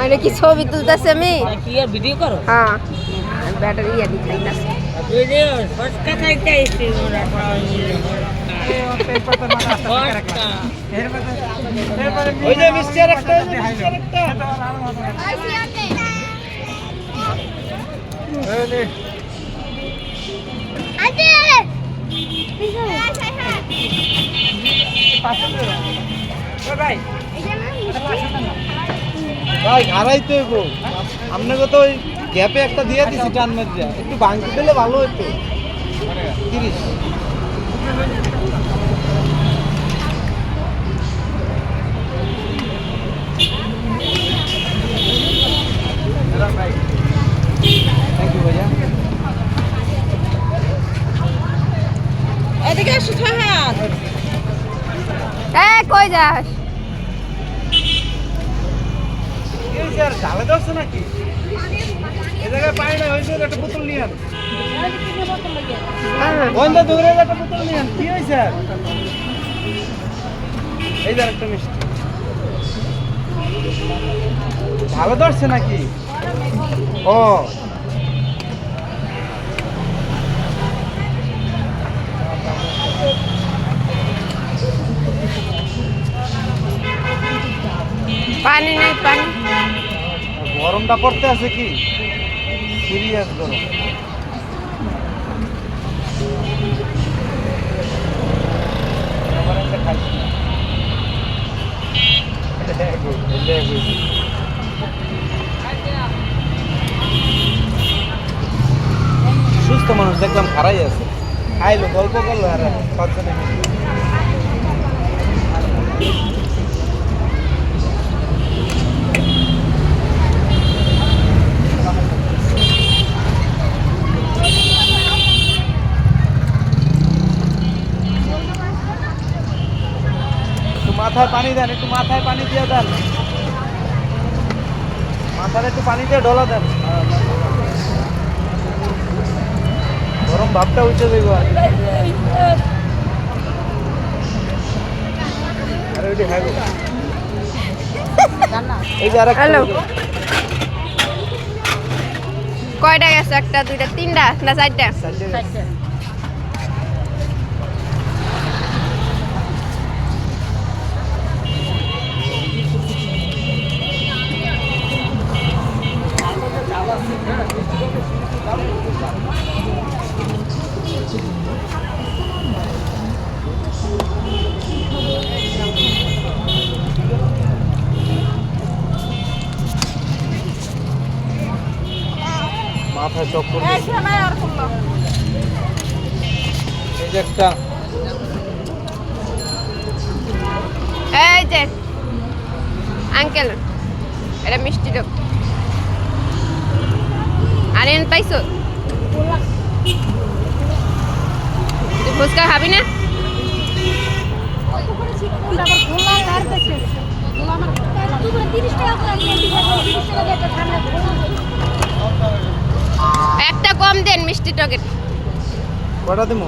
এটা কি ছবি তুলতেছে আমি কি আর ভিডিও করো? হ্যাঁ ব্যাটারি ইয়া দিখাইতাছে ভিডিও ফসকা খাইতে আইছি ওরা ওই যে মিস্টার একটা মিস্টার একটা ভাই হারাইতে গো আপনাকে তো ওই গ্যাপে একটা দিয়ে দিছি টান মেরে একটু ভাঙতে দিলে ভালো হতো 30 থ্যাংক ইউ ভাইয়া এদিকে আসো ফাহাদ কই যাস এই স্যার ঢালে ধরছে নাকি এই জায়গায় পানি না হয়েছে একটা বোতল নিয়ে আন বন্ধ দূরে একটা বোতল নিয়ে আন কি হয়েছে এই যে একটা মিষ্টি ভালো ধরছে নাকি ও পানি নেই পানি গরমটা পড়তে আছে কি সিরিয়াস গরম সুস্থ মানুষ দেখলাম খারাই আছে খাইলো গল্প করলো আর পাঁচজনে মিলে মাথায় পানি দেন একটু মাথায় পানি দিয়ে দেন মাথায় একটু পানি দিয়ে ঢোলা দেন গরম ভাবটা উঠে যাইব আরে ওইটি খাইব এই যে আরেকটা হ্যালো কয়টা গেছে একটা দুইটা তিনটা না চারটা মাথায় চক্কর এই যে একটা এই যে আঙ্কেল এটা মিষ্টি দাও আরেন পাইছো তুই ফুচকা খাবি না একটা কম দেন মিষ্টি টকের কটা দিমু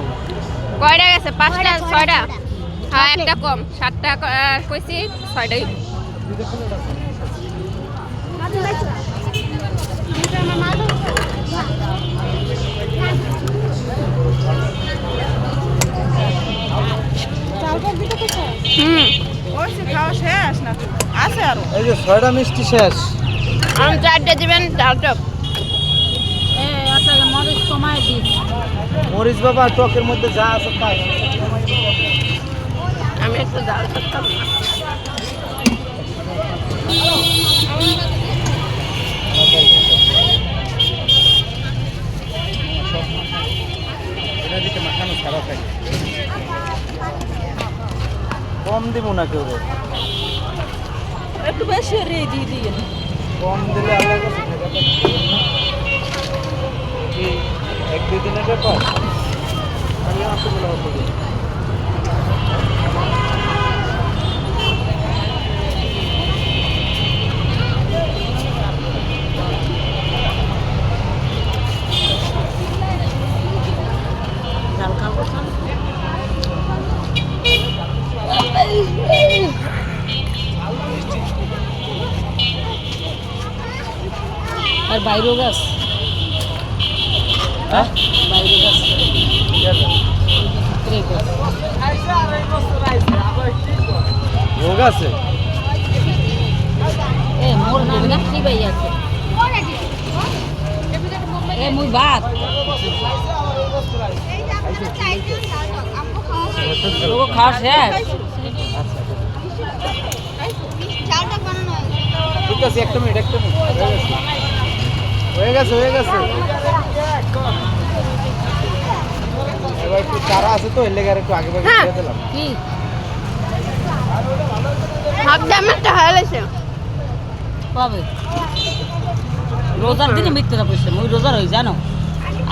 কয়টা গেছে পাঁচটা ছয়টা হ্যাঁ একটা কম 7টা কইছি 6টাই খাওয়া শেষ না আছে আরো এই যে 6টা মিষ্টি শেষ আমি 4টা দিবেন ডালটা মরিচ কমায় দিই মরিচ বাবা টকের মধ্যে যা আছে তাই আমি একটু ডাল করতাম এটা দিতে মাখানো সারা থাকে কম দিব না কেউ একটু বেশি রে দিয়ে দিয়ে কম দিলে আল্লাহর কাছে টাকা কি এক দুই দিনের ব্যাপার আমি আসলে হতো আর বাইরেও গাছ হ্যাঁ বাইরেও গাছ ভোগ আছে এ মোর মিষ্টি ভাই আছে এ মুই ভাত লোক খাওয়া শেষ ঠিক আছে একটা মিনিট হয়ে গেছে এবার একটু চারা আছে তো এর লেগে আর একটু আগে ভাগে হ্যাঁ। দিয়ে দিলাম কি হাফ ড্যামেজটা হয়ে গেছে কবে রোজার দিনে মিথ্যে পয়সা মুই রোজার হই জানো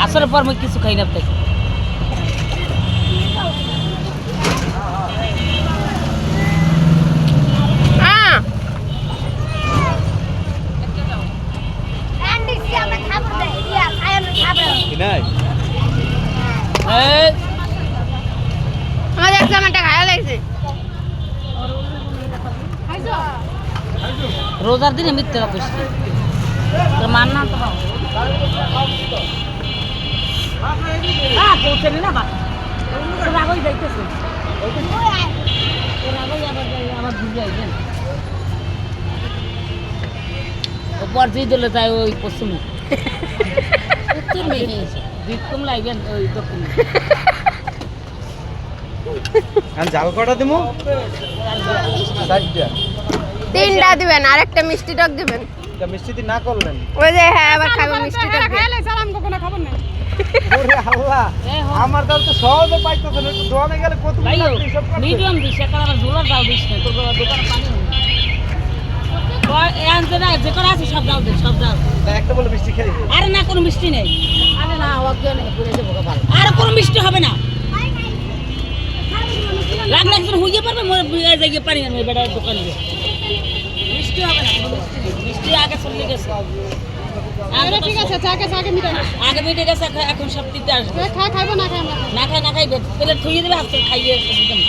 আসরের পর মুই কিছু খাই না তাই হ্যাঁ কি নাই এই আমাদের একটা খাওয়া লাগছে রোজার দিনে মিথ্যে পয়সা তোর মান না তো হ্যাঁ পৌঁছে নি না বা তোর আগেই যাইতেছে তোর আগেই আবার ঘুরে আইবেন ওপর দিয়ে দিলে তাই ওই পশ্চিমে উত্তর মেয়ে বিক্রম লাগবেন ওই দক্ষিণে আর জাল কটা দিমু চারটা তিনটা দিবেন আর একটা মিষ্টি টক দিবেন তা মিষ্টি দি না করলেন ওই যে হ্যাঁ আবার খাবে মিষ্টি টক দিয়ে। ওরে আল্লাহ আমার দাল তো সহজে পাইতেছে না একটু দোকানে গেলে কত ভাইও হিসাব করতে। মিডিয়াম দিস এখন আবার জোলার দাও দিস না তোর দোকানে পানি আনতে না যে করে আছে সব দাও দে সব দাও তা একটা বলে মিষ্টি খেয়ে দিবো। আরে না কোনো মিষ্টি নেই আরে না অজ্ঞ নেই পুরে দেবো ভালো আর কোনো মিষ্টি হবে না লাগলে একজন হইয়ে পারবে মোর জায়গায় পানি আনবে বেটার দোকানে গিয়ে। মিষ্টি হবে না কোনো মিষ্টি নেই মিষ্টি আগে চলে গেছে আগে ঠিক আছে আগে মিটে গেছে এখন সব দিতে আসবে খাইবো না খাই না খাইবে পেলে থুইয়ে দেবে হাতে খাইয়ে একদম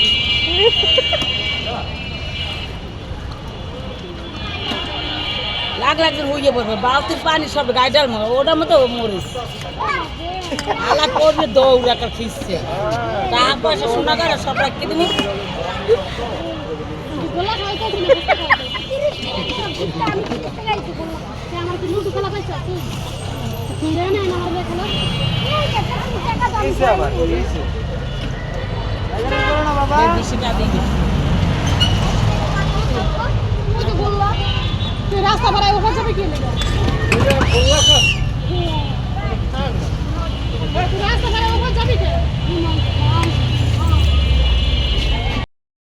লাগজন হইয়ে পড়বে বালতির পানি সব গাইডাল মনে ওটার মতো মরিস আলা করবে দৌড় একটা খিসছে টাকা পয়সা শোনা করে সব রাখতে দিবি কিসে আবার কিসে এখানে করো না বাবা বেশিটা দিবি রাস্তা পাড়ায় ওখানে যাবে কি